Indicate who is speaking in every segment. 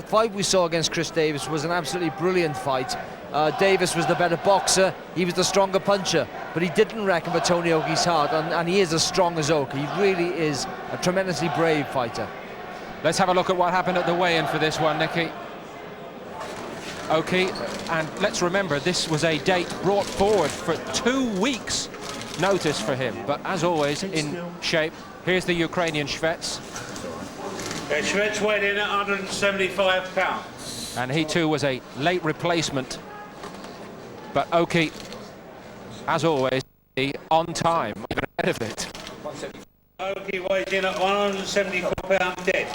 Speaker 1: fight we saw against Chris Davis was an absolutely brilliant fight. Davis was the better boxer, he was the stronger puncher, but he didn't reckon with Tony Oki's heart, and he is as strong as Oki. He really is a tremendously brave fighter.
Speaker 2: Let's have a look at what happened at the weigh-in for this one, Nicky. Oki, and let's remember, this was a date brought forward for 2 weeks notice for him, but as always, in shape. Here's the Ukrainian Shvets.
Speaker 3: Shvets weighed in at 175 pounds.
Speaker 2: And he too was a late replacement. But Oki, as always, on time, even ahead of it.
Speaker 3: Oki weighs in at 174 pounds dead.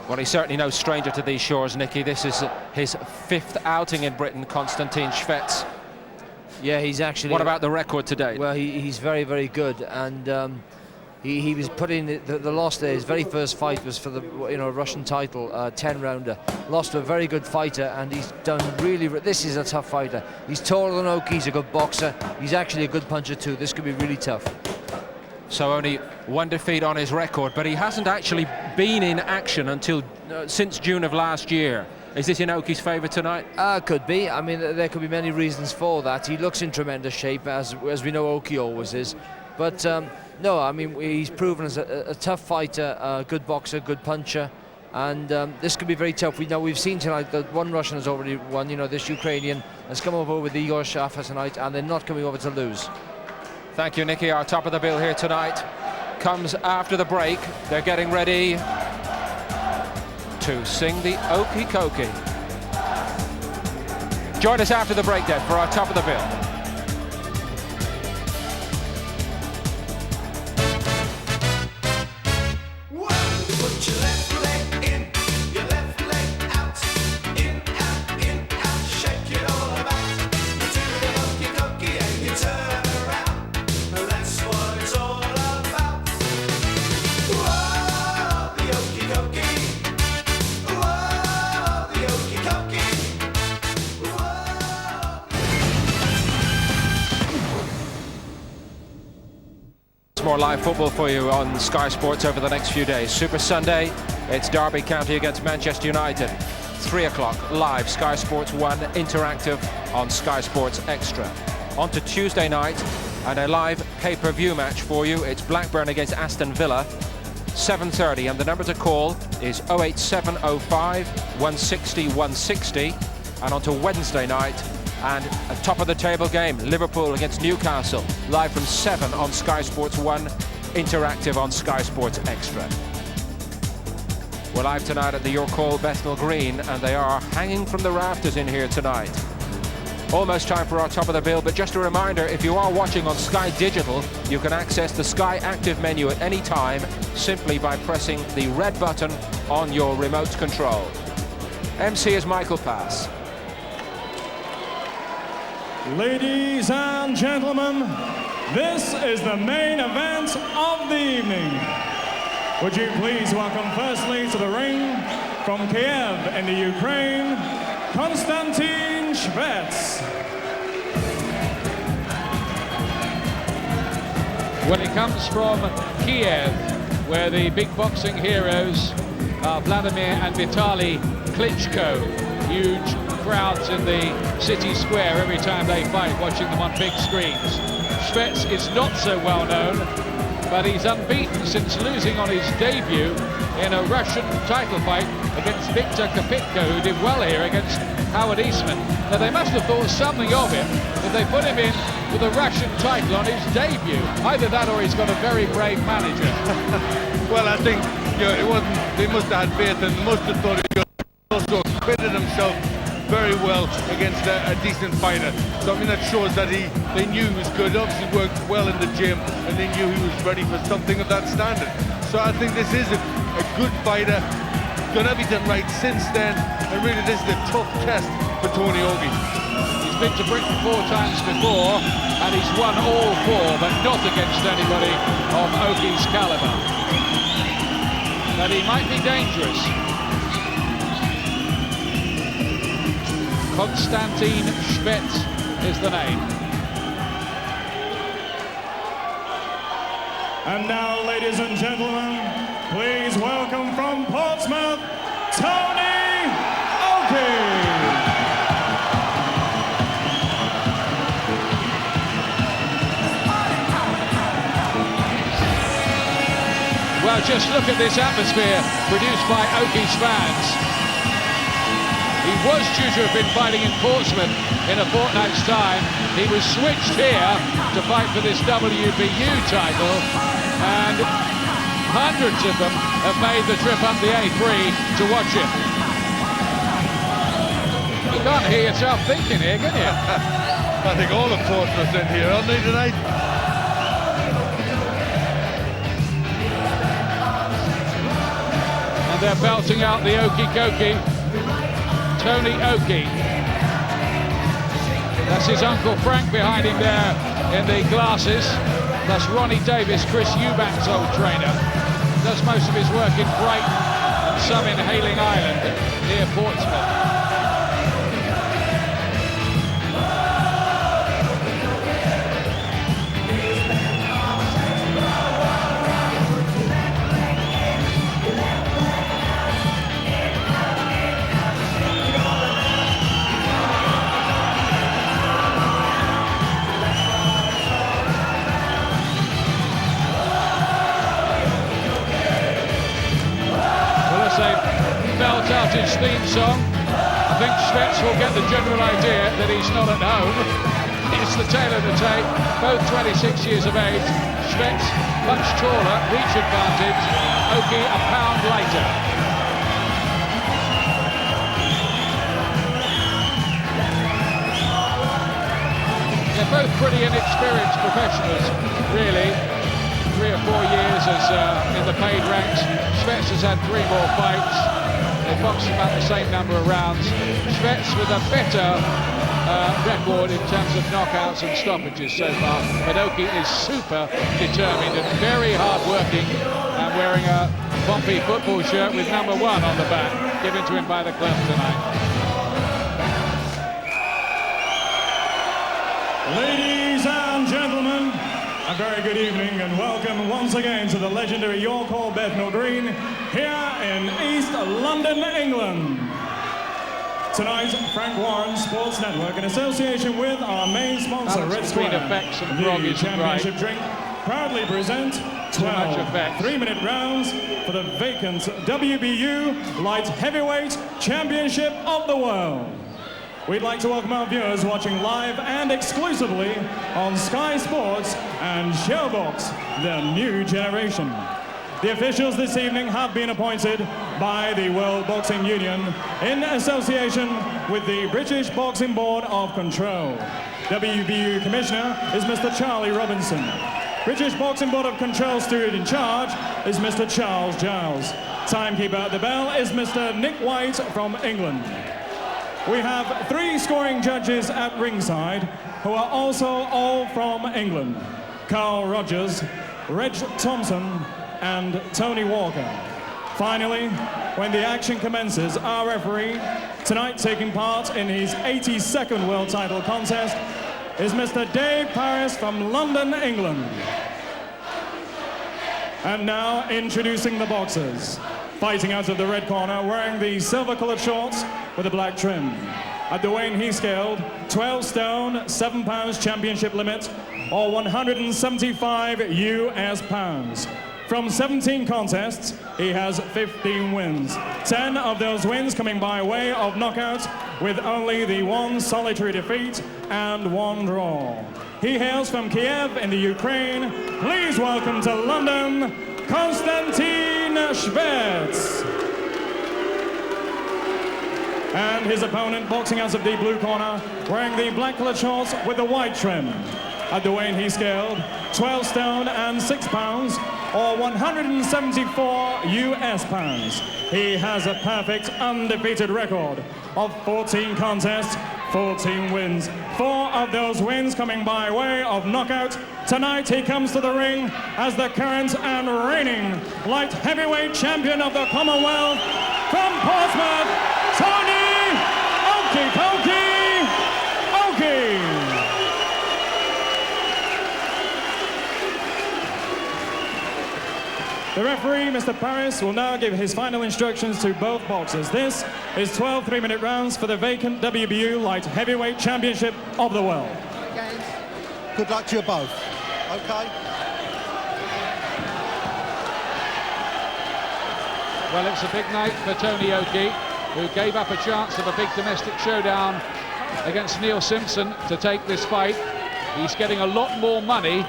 Speaker 2: Well, he's certainly no stranger to these shores, Nicky. This is his 5th outing in Britain, Konstantin Shvets.
Speaker 1: Yeah, he's actually...
Speaker 2: What about the record today?
Speaker 1: Well, he's very, very good, and he was put in the loss there. His very first fight was for the Russian title, 10-rounder. Lost to a very good fighter, and he's done really... This is a tough fighter. He's taller than Oki, he's a good boxer. He's actually a good puncher too. This could be really tough.
Speaker 2: So only 1 defeat on his record, but he hasn't actually been in action until since June of last year. Is this in Oki's favour tonight?
Speaker 1: Could be. I mean, there could be many reasons for that. He looks in tremendous shape, as we know Oki always is. But no, I mean, he's proven as a tough fighter, a good boxer, good puncher, and this could be very tough. We've seen tonight that one Russian has already won. This Ukrainian has come over with Igor Shafa tonight, and they're not coming over to lose.
Speaker 2: Thank you, Nicky. Our top of the bill here tonight comes after the break. They're getting ready to sing the Okie Kokie. Join us after the break then for our top of the bill. More live football for you on Sky Sports over the next few days. Super Sunday, it's Derby County against Manchester United. 3 o'clock live, Sky Sports 1 interactive on Sky Sports Extra. On to Tuesday night and a live pay-per-view match for you. It's Blackburn against Aston Villa, 7:30, and the number to call is 08705 160 160. And on to Wednesday night, and a top-of-the-table game, Liverpool against Newcastle, live from 7 on Sky Sports 1, interactive on Sky Sports Extra. We're live tonight at the York Hall Bethnal Green, and they are hanging from the rafters in here tonight. Almost time for our top of the bill, but just a reminder, if you are watching on Sky Digital, you can access the Sky Active menu at any time simply by pressing the red button on your remote control. MC is Michael Pass.
Speaker 4: Ladies and gentlemen, this is the main event of the evening. Would you please welcome firstly to the ring from Kiev in the Ukraine, Konstantin Shvets.
Speaker 5: When it comes from Kiev, where the big boxing heroes are Vladimir and Vitaly Klitschko, huge crowds in the city square every time they fight, watching them on big screens. Shvets is not so well known, but he's unbeaten since losing on his debut in a Russian title fight against Viktor Kopitko, who did well here against Howard Eastman. Now they must have thought something of him if they put him in with a Russian title on his debut. Either that or he's got a very brave manager.
Speaker 6: Well, I think it wasn't. They must have had faith and must have thought he also acquitted himself very well against a decent fighter. So I mean that shows that they knew he was good. Obviously worked well in the gym, and they knew he was ready for something of that standard. So I think this is a good fighter. Done everything right since then, and really this is a tough test for Tony Oki.
Speaker 5: He's been to Britain 4 times before, and he's won all 4, but not against anybody of Oki's caliber. But he might be dangerous. Konstantin Shvets is the name.
Speaker 4: And now, ladies and gentlemen, please welcome from Portsmouth, Tony Oakey.
Speaker 5: Well, just look at this atmosphere produced by Oakey's fans. He was due to have been fighting in Portsmouth in a fortnight's time. He was switched here to fight for this WBU title, and hundreds of them have made the trip up the A3 to watch him. You can't hear yourself thinking here, can you?
Speaker 6: I think all of Portsmouth's in here, aren't they, tonight?
Speaker 5: And they're belting out the Okie Dokie. Tony Oakey. That's his Uncle Frank behind him there in the glasses. That's Ronnie Davis, Chris Eubank's old trainer. Does most of his work in Brighton and some in Hayling Island near Portsmouth. Belt out his theme song. I think Schwetz will get the general idea that he's not at home. It's the tail of the tape, both 26 years of age. Schwetz much taller, reach advantage. Oakey a pound lighter. They're both pretty inexperienced professionals, really. 3 or 4 years as in the paid ranks. Schwetz has had 3 more fights. They boxed about the same number of rounds. Schwetz with a better record in terms of knockouts and stoppages so far. But Oakey is super determined and very hard-working, and wearing a Pompey football shirt with number 1 on the back, given to him by the club tonight.
Speaker 4: Ladies and gentlemen, a very good evening and welcome once again to the legendary York Hall Bethnal Green here in East London, England. Tonight, Frank Warren Sports Network, in association with our main sponsor, Red Square, the championship drink, proudly present 12 3-minute rounds for the vacant WBU Light Heavyweight Championship of the World. We'd like to welcome our viewers watching live and exclusively on Sky Sports and Showbox, the new generation. The officials this evening have been appointed by the World Boxing Union in association with the British Boxing Board of Control. WBU Commissioner is Mr. Charlie Robinson. British Boxing Board of Control steward in charge is Mr. Charles Giles. Timekeeper at the bell is Mr. Nick White from England. We have 3 scoring judges at ringside who are also all from England. Carl Rogers, Reg Thompson, and Tony Walker. Finally, when the action commences, our referee, tonight taking part in his 82nd world title contest, is Mr. Dave Paris from London, England. And now, introducing the boxers. Fighting out of the red corner, wearing the silver-colored shorts with a black trim. At the weighing he scaled, 12 stone, 7 pounds championship limit, or 175 US pounds. From 17 contests, he has 15 wins. 10 of those wins coming by way of knockout, with only the 1 solitary defeat and 1 draw. He hails from Kiev in the Ukraine. Please welcome to London, Konstantin Schwetz. And his opponent boxing out of the blue corner, wearing the black-colored shorts with the white trim. At the weighing he scaled, 12 stone and 6 pounds, or 174 US pounds. He has a perfect undefeated record of 14 contests, 14 wins. 4 of those wins coming by way of knockout. Tonight he comes to the ring as the current and reigning light heavyweight champion of the Commonwealth from Portsmouth, Tony Oakey Oakey. The referee, Mr. Paris, will now give his final instructions to both boxers. This is 12 3-minute rounds for the vacant WBU Light Heavyweight Championship of the world.
Speaker 7: Good luck to you both. Okay.
Speaker 5: Well, it's a big night for Tony Oki, who gave up a chance of a big domestic showdown against Neil Simpson to take this fight. He's getting a lot more money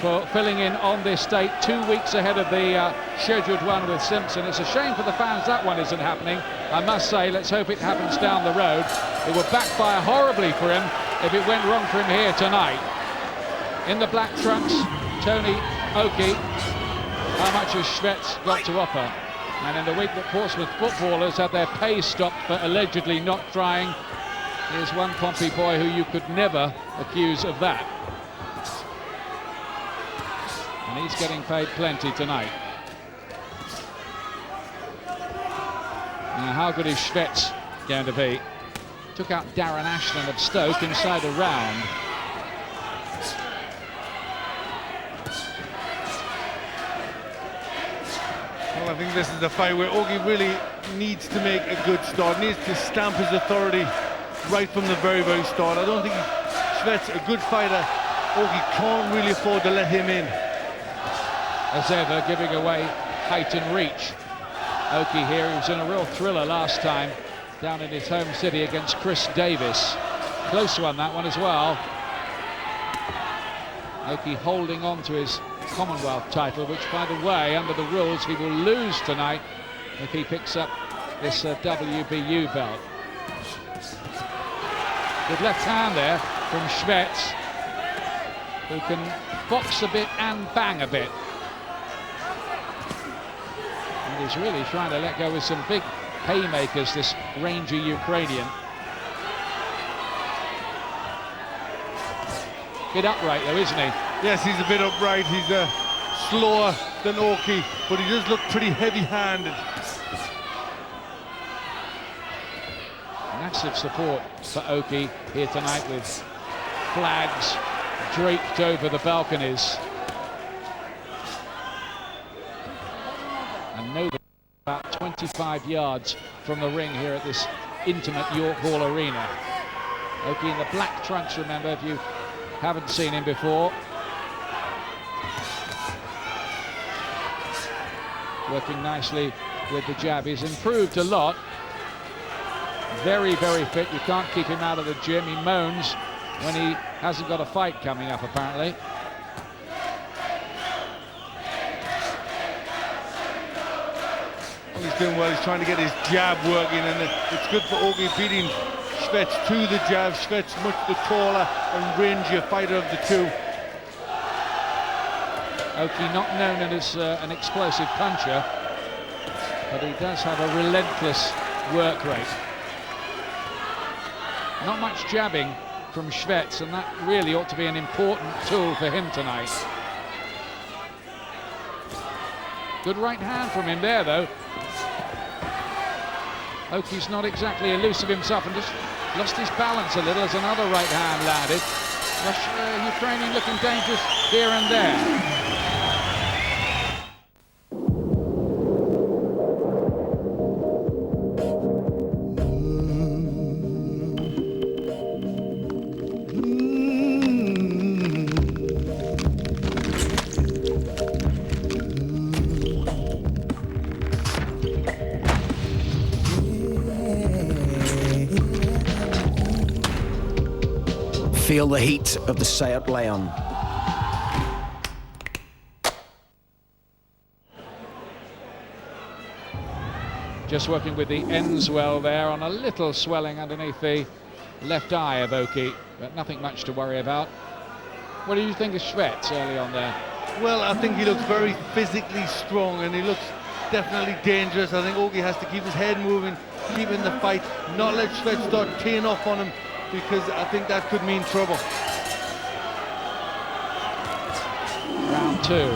Speaker 5: for filling in on this date 2 weeks ahead of the scheduled one with Simpson. It's a shame for the fans that one isn't happening. I must say, let's hope it happens down the road. It would backfire horribly for him if it went wrong for him here tonight. In the black trunks, Tony Oki. How much has Schwetz got to offer? And in the week that Portsmouth footballers had their pay stopped for allegedly not trying, here's one Pompey boy who you could never accuse of that. And he's getting paid plenty tonight. Now, how good is Schwetz going to be? Took out Darren Ashton of Stoke inside a round.
Speaker 6: Well, I think this is a fight where Ogi really needs to make a good start, needs to stamp his authority right from the very, very start. I don't think Schwetz, a good fighter, Ogi can't really afford to let him in.
Speaker 5: As ever, giving away height and reach. Oki here, he was in a real thriller last time down in his home city against Chris Davis. Close one, that one as well. Oki holding on to his Commonwealth title, which, by the way, under the rules, he will lose tonight if he picks up this WBU belt. Good left hand there from Schwetz, who can box a bit and bang a bit. And he's really trying to let go with some big haymakers, this rangy Ukrainian. Bit upright though, isn't he?
Speaker 6: Yes, he's a bit upright. He's slower than Oki, but he does look pretty heavy-handed.
Speaker 5: Massive support for Oki here tonight with flags draped over the balconies. And nobody about 25 yards from the ring here at this intimate York Hall Arena. Oki in the black trunks, remember, if you haven't seen him before. Working nicely with the jab. He's improved a lot. Very, very fit. You can't keep him out of the gym. He moans when he hasn't got a fight coming up, apparently.
Speaker 6: Well, he's doing well. He's trying to get his jab working, and it's good for Ogi beating Schwetz to the jab. Schwetz much the taller and rangier fighter of the two.
Speaker 5: Oki not known as an explosive puncher, but he does have a relentless work rate. Not much jabbing from Schwetz, and that really ought to be an important tool for him tonight. Good right hand from him there, though. Oki's not exactly elusive himself and just lost his balance a little as another right hand landed. Ukrainian looking dangerous here and there.
Speaker 8: Feel the heat of the Seat Leon.
Speaker 5: Just working with the ends well there on a little swelling underneath the left eye of Oki, but nothing much to worry about. What do you think of Schwetz early on there?
Speaker 6: Well, I think he looks very physically strong, and he looks definitely dangerous. I think Ogi has to keep his head moving, keep in the fight, not let Schwetz start teeing off on him, because I think that could mean trouble.
Speaker 5: Round two.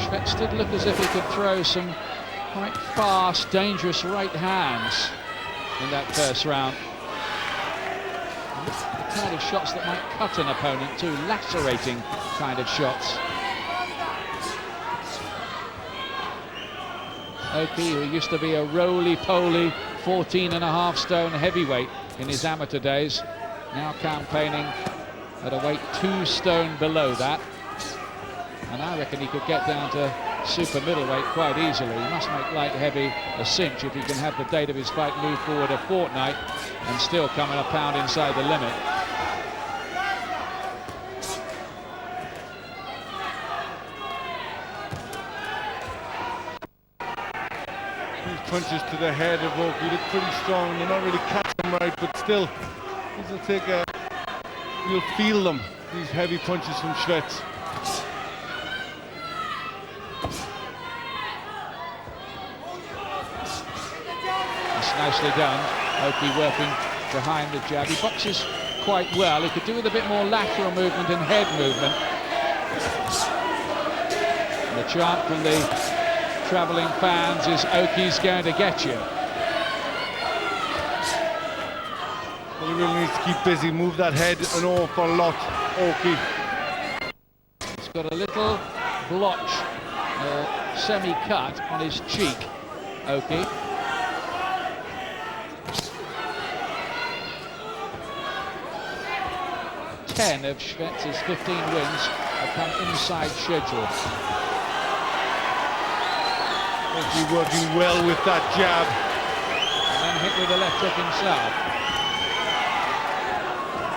Speaker 5: Schwetz did look as if he could throw some quite fast, dangerous right hands in that first round. The kind of shots that might cut an opponent too, lacerating kind of shots. Oki, who used to be a roly-poly 14.5 stone heavyweight in his amateur days, now campaigning at a weight 2 stone below that. And I reckon he could get down to super middleweight quite easily. He must make light heavy a cinch if he can have the date of his fight move forward a fortnight and still come in a pound inside the limit.
Speaker 6: These punches to the head of Oki look pretty strong. They're not really catching him right, but still, these will take a... You'll feel them, these heavy punches from Shvets.
Speaker 5: Nicely done. Oki working behind the jab. He boxes quite well. He could do with a bit more lateral movement and head movement. And the chant from the travelling fans is Oki's going to get you.
Speaker 6: Well, he really needs to keep busy, move that head an awful lot, Oki.
Speaker 5: He's got a little blotch, semi-cut on his cheek, Oki. 10 of Shvets' 15 wins have come inside schedule.
Speaker 6: Oki working well with that jab.
Speaker 5: And then hit with the left hook himself.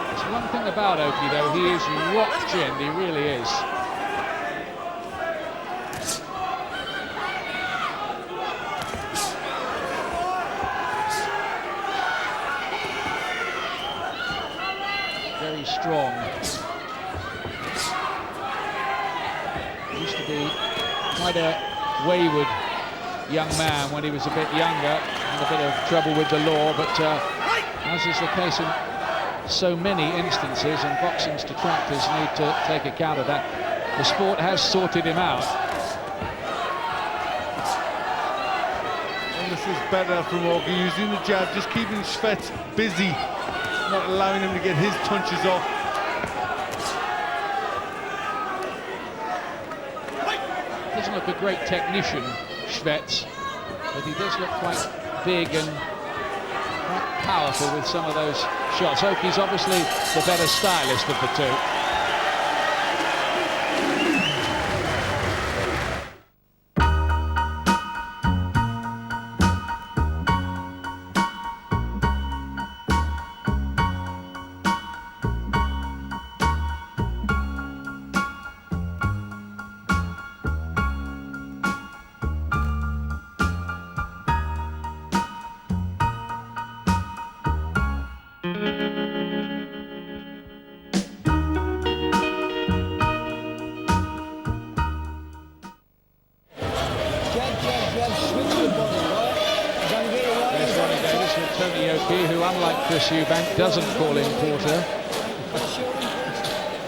Speaker 5: There's one thing about Oki though, he is rock-chinned, he really is. Very strong. He used to be quite a wayward young man when he was a bit younger, had a bit of trouble with the law, but as is the case in so many instances, and boxing's detractors need to take account of that, the sport has sorted him out.
Speaker 6: And this is better from Oki, using the jab, just keeping Shvets busy, not allowing him to get his punches off.
Speaker 5: Doesn't look a great technician, Shvets, but he does look quite big and quite powerful with some of those shots. Oki's obviously the better stylist of the two. Tony Oki, who unlike Chris Eubank doesn't call in Porter.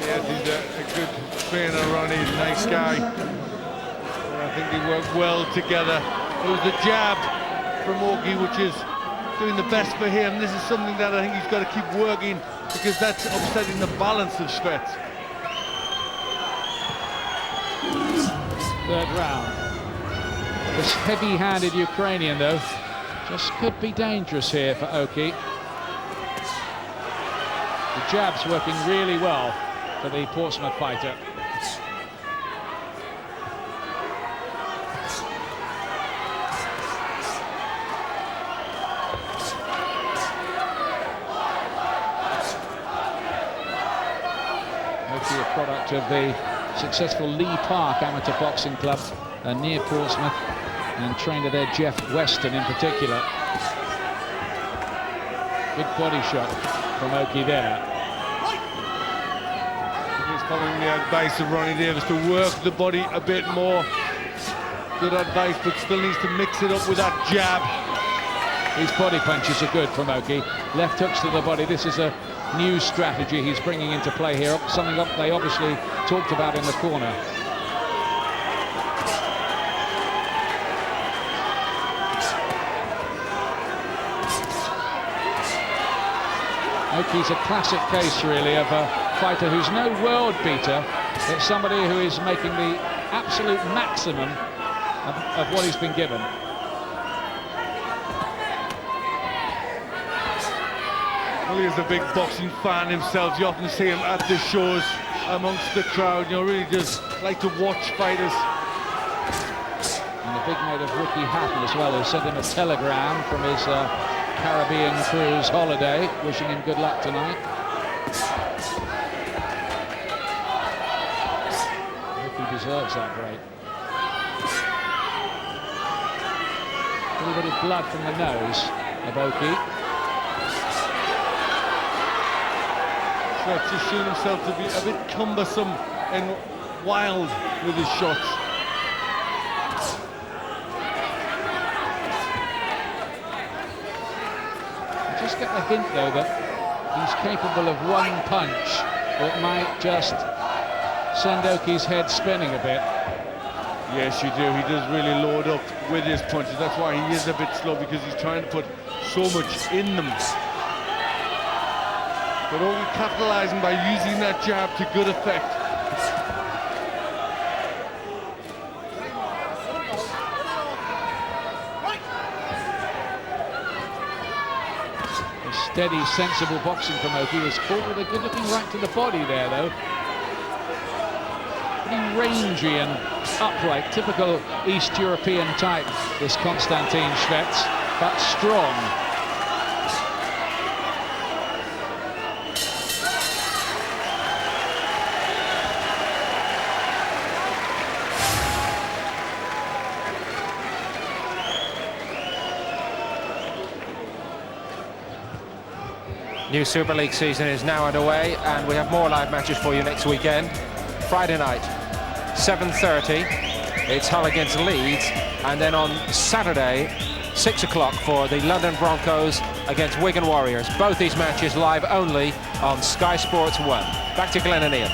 Speaker 6: Yes, he's a good trainer, Ronnie, he's a nice guy. And I think they work well together. It was the jab from Oki which is doing the best for him. This is something that I think he's got to keep working, because that's upsetting the balance of Shvets.
Speaker 5: Third round. This heavy-handed Ukrainian, though, just could be dangerous here for Oki. The jab's working really well for the Portsmouth fighter. Oki, a product of the successful Lee Park Amateur Boxing Club near Portsmouth, and trainer there Jeff Weston in particular. Good body shot from Oki there.
Speaker 6: He's following the advice of Ronnie Davis to work the body a bit more. Good advice, but still needs to mix it up with that jab.
Speaker 5: These body punches are good from Oki. Left hooks to the body. This is a new strategy he's bringing into play here, something they obviously talked about in the corner. Oki's a classic case, really, of a fighter who's no world beater, but somebody who is making the absolute maximum of what he's been given.
Speaker 6: Well, he's a big boxing fan himself. You often see him at the shows amongst the crowd. You know, really just like to watch fighters.
Speaker 5: And a big mate of Ricky Hatton as well, who sent him a telegram from his Caribbean cruise holiday, wishing him good luck tonight. Ricky deserves that break. A little bit of blood from the nose of Oki.
Speaker 6: Sweat's just shown himself to be a bit cumbersome and wild with his shots.
Speaker 5: I just get the hint, though, that he's capable of one punch that might just send Oki's head spinning a bit.
Speaker 6: Yes, you do. He does really load up with his punches. That's why he is a bit slow, because he's trying to put so much in them. But only capitalizing by using that jab to good effect.
Speaker 5: A steady, sensible boxing from Oki was caught with a good-looking right to the body there, though. Pretty rangy and upright, typical East European type, this Konstantin Shvets, but strong.
Speaker 2: New Super League season is now underway, and we have more live matches for you next weekend. Friday night, 7:30, it's Hull against Leeds, and then on Saturday, 6 o'clock for the London Broncos against Wigan Warriors. Both these matches live only on Sky Sports 1. Back to Glenn and Ian.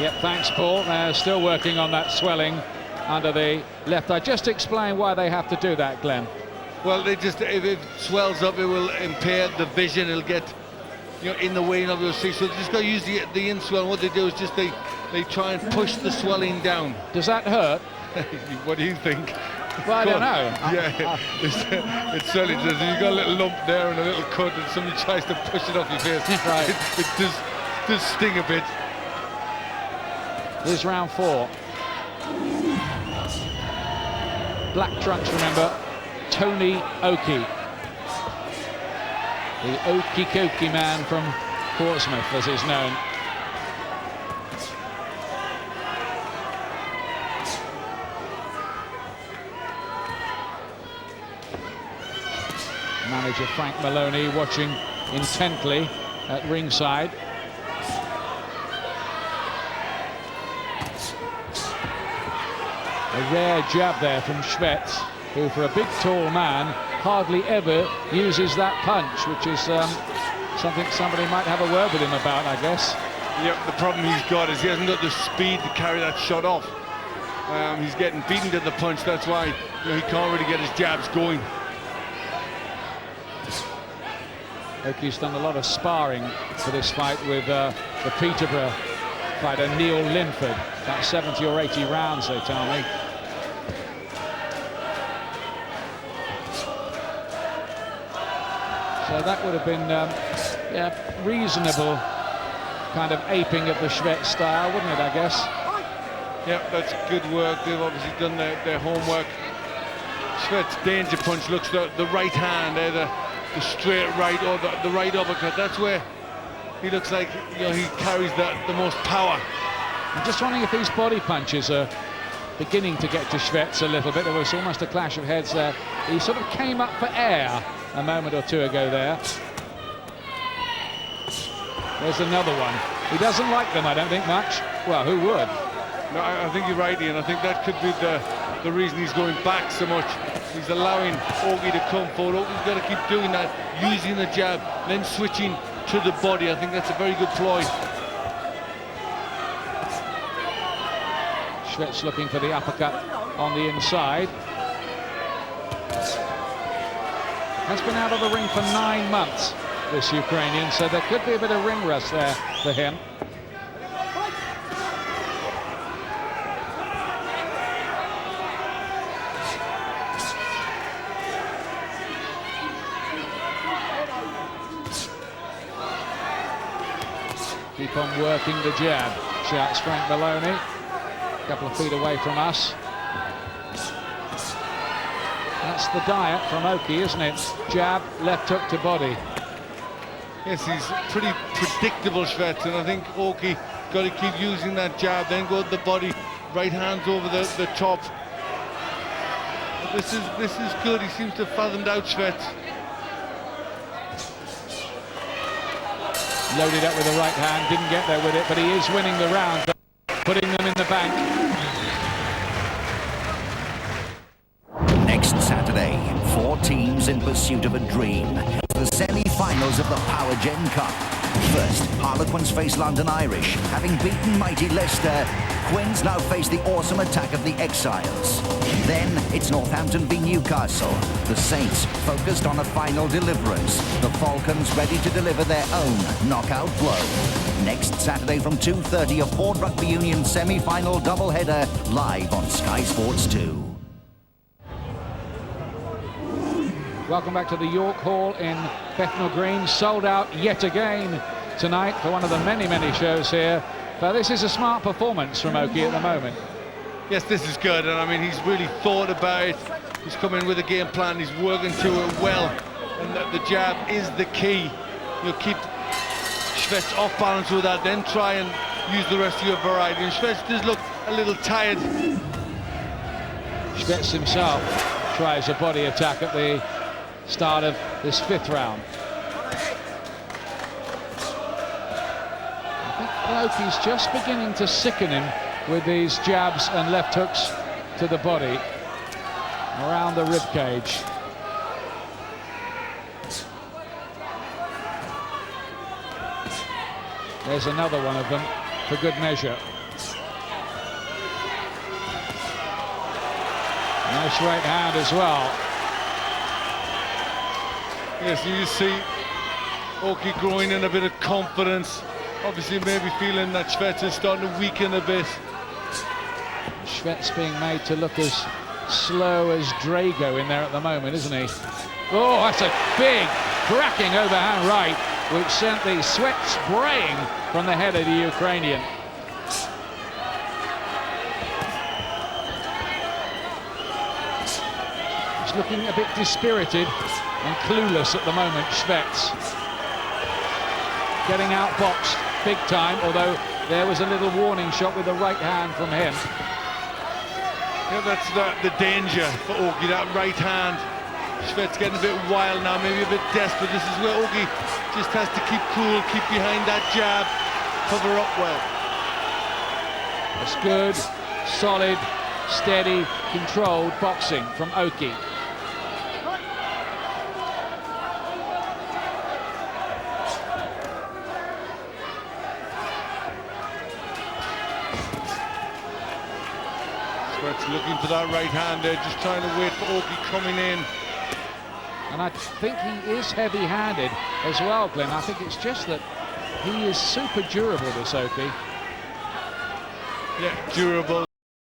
Speaker 5: Yep, thanks, Paul. They're still working on that swelling under the left eye. Just explain why they have to do that, Glenn.
Speaker 6: Well, they just, if it swells up, it will impair the vision. It'll get, you know, in the way of those things. So they just got to use the inswell. And what they do is just they try and push the swelling down.
Speaker 5: Does that hurt?
Speaker 6: What do you think?
Speaker 5: Well, I don't know.
Speaker 6: Yeah, it certainly does. You've got a little lump there and a little cut, and somebody tries to push it off your face.
Speaker 5: Right.
Speaker 6: It does sting a bit.
Speaker 5: Here's round 4. Black trunks, remember. Tony Oki, the Okie-Kokie man from Portsmouth, as is known. Manager Frank Maloney watching intently at ringside. A rare jab there from Shvets, who for a big tall man hardly ever uses that punch, which is something somebody might have a word with him about, I guess.
Speaker 6: Yep, the problem he's got is he hasn't got the speed to carry that shot off. He's getting beaten to the punch. That's why, you know, he can't really get his jabs going.
Speaker 5: Oki's done a lot of sparring for this fight with the Peterborough fighter Neil Linford. About 70 or 80 rounds, they tell me. So that would have been yeah, reasonable kind of aping of the Shvets style, wouldn't it, I guess?
Speaker 6: Yep, that's good work. They've obviously done their homework. Shvets' danger punch looks the right hand, the straight right or the right uppercut. That's where he looks like, you know, he carries the most power.
Speaker 5: I'm just wondering if these body punches are beginning to get to Shvets a little bit. There was almost a clash of heads there. He sort of came up for air a moment or two ago there. There's another one. He doesn't like them, I don't think, much. Well, who would?
Speaker 6: No, I think you're right, Ian. I think that could be the reason he's going back so much. He's allowing Oki to come forward. Oki's got to keep doing that, using the jab, then switching to the body. I think that's a very good ploy.
Speaker 5: Shvets looking for the uppercut on the inside. Has been out of the ring for 9 months, this Ukrainian, so there could be a bit of ring rust there for him. Keep on working the jab, shouts Frank Maloney. A couple of feet away from us. That's the diet from Oki, isn't it? Jab, left hook to body.
Speaker 6: Yes, he's pretty predictable, Schwetz, and I think Oki got to keep using that jab, then go to the body, right hands over the top. But this is good. He seems to have fathomed out Schwetz.
Speaker 5: Loaded up with the right hand, didn't get there with it, but he is winning the round, putting them in the bank.
Speaker 9: Next Saturday, 4 teams in pursuit of a dream. The semi-finals of the Power Gen Cup. First, Harlequins face London Irish. Having beaten mighty Leicester, Quins now face the awesome attack of the Exiles. Then, it's Northampton v Newcastle. The Saints focused on a final deliverance. The Falcons ready to deliver their own knockout blow. Next Saturday from 2:30, a Port Rugby Union semi-final doubleheader live on Sky Sports 2.
Speaker 5: Welcome back to the York Hall in Bethnal Green. Sold out yet again tonight for one of the many, many shows here. But this is a smart performance from Oki at the moment.
Speaker 6: Yes, this is good, and I mean, he's really thought about it. He's come in with a game plan, he's working to it well, and the jab is the key. You'll keep Schwetz off balance with that, then try and use the rest of your variety. And Schwetz does look a little tired.
Speaker 5: Schwetz himself tries a body attack at the start of this 5th round. I think Oki's just beginning to sicken him with these jabs and left hooks to the body around the rib cage. There's another one of them for good measure. Nice right hand as well.
Speaker 6: Yes, you see Oki growing in a bit of confidence. Obviously, maybe feeling that Schwetz is starting to weaken a bit.
Speaker 5: Schwetz being made to look as slow as Drago in there at the moment, isn't he? Oh, that's a big, cracking overhand right, which sent the sweat spraying from the head of the Ukrainian. He's looking a bit dispirited and clueless at the moment, Schwetz. Getting outboxed big time, although there was a little warning shot with the right hand from him.
Speaker 6: Yeah, that's the danger for Oki, that right hand. Schwetz getting a bit wild now, maybe a bit desperate. This is where Oki just has to keep cool, keep behind that jab, cover up well.
Speaker 5: It's good, solid, steady, controlled boxing from Oki.
Speaker 6: Looking for that right hand there, just trying to wait for Oki coming in.
Speaker 5: And I think he is heavy-handed as well, Glenn. I think it's just that he is super durable, this Oki.
Speaker 6: Yeah, durable.